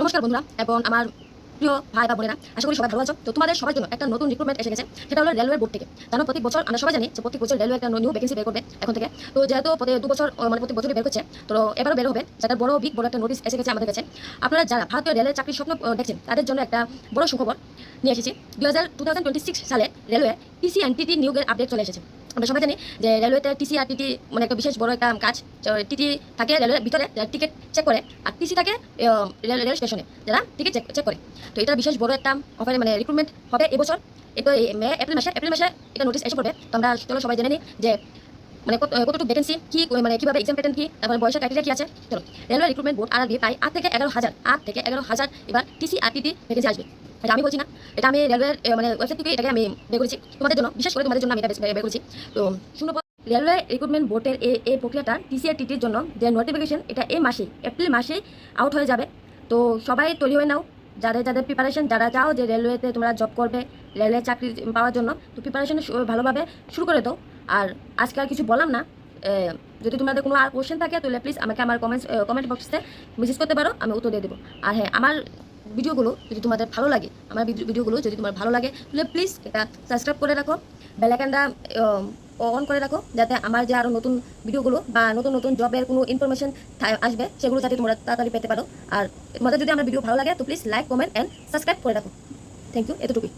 নমস্কার বন্ধুরা এবং আমার প্রিয় ভাই বা বোনেরা, আশা করি সবাই ভালো আছো। তো তোমাদের সবার জন্য একটা নতুন রিক্রুটমেন্ট এসে গেছে, সেটা হলো রেলওয়ে বোর্ড থেকে। কারণ প্রতি বছর আমরা সবাই জানি যে প্রতি বছর রেলওয়ে একটা নিউ ভ্যাকেন্সি বের করবে এখন থেকে। তো যেহেতু প্রতি 2 বছর মানে প্রতি বছরই বের করছে, তো এবারও বের হবে, যেটা বড় একটা নোটিশ এসে গেছে আমাদের কাছে। আপনারা যারা ভারতীয় রেলের চাকরির স্বপ্ন দেখছেন, তাদের জন্য একটা বড় সুখবর নিয়ে এসেছি। 2026 সালে রেলওয়ে টিসি অ্যান্ড টিটি নিয়োগের আপডেট চলে এসেছে। আমরা সবাই জানি যে রেলওয়েতে টিসি আর টিটি মানে একটা বিশেষ বড় একটা কাজ। টিটি থাকে রেলওয়ের ভিতরে, টিকিট চেক করে, আর টিসি থাকে রেল স্টেশনে, যারা টিকিট চেক করে। তো এটা বিশেষ বড় একটা অফারে মানে রিক্রুটমেন্ট হবে এবছর। এটা এপ্রিল মাসে এটা নোটিশ এসে পড়বে। তো আমরা চলো সবাই জেনে নিই যে মানে কতটুকু ভ্যাকেন্সি কি, মানে কিভাবে এক্সাম প্যাটার্ন কি, তারপরে বয়সের ক্রাইটেরিয়া কি আছে। চলো, রেলওয়ে রিক্রুটমেন্ট বোর্ড আরআরবি প্রায় 8 থেকে 11 হাজার এবার টিসি আর টিটি ভ্যাকেন্সি আসবে। এটা আমি বলছি না, এটা আমি রেলওয়ের মানে ওয়েবসাইট থেকে এটাকে আমি বের করেছি তোমাদের জন্য, বিশেষ করে তোমাদের জন্য আমি এটা বের করেছি। তো শুনো, রেলওয়ে রিক্রুটমেন্ট বোর্ডের এই প্রক্রিয়াটা টিসি আর টিটির জন্য যে নোটিফিকেশন, এটা এই মাসেই এপ্রিল মাসেই আউট হয়ে যাবে। তো সবাই তৈরি হয়ে নাও, যাদের প্রিপারেশন, যারা চাও যে রেলওয়েতে তোমরা জব করবে, রেলওয়ে চাকরি পাওয়ার জন্য, তো প্রিপারেশন ভালোভাবে শুরু করে দাও। আর আজকে আর কিছু বললাম না। যদি তোমাদের কোনো আর কোশ্চেন থাকে তাহলে প্লিজ আমাকে আমার কমেন্ট বক্সে মেসেজ করতে পারো, আমি উত্তর দিয়ে দেবো। আর হ্যাঁ, আমার ভিডিওগুলো যদি তোমাদের ভালো লাগে, তাহলে প্লিজ এটা সাবস্ক্রাইব করে রাখো, বেল আইকনটা অন করে রাখো, যাতে আমার যে আরও নতুন ভিডিওগুলো বা নতুন নতুন জবের কোনো ইনফরমেশন আসবে, সেগুলো যাতে তোমরা তাড়াতাড়ি পেতে পারো। আর তোমাদের যদি আমার ভিডিও ভালো লাগে তো please like, comment and subscribe করে রাখো। থ্যাংক ইউ, এতটুকুই।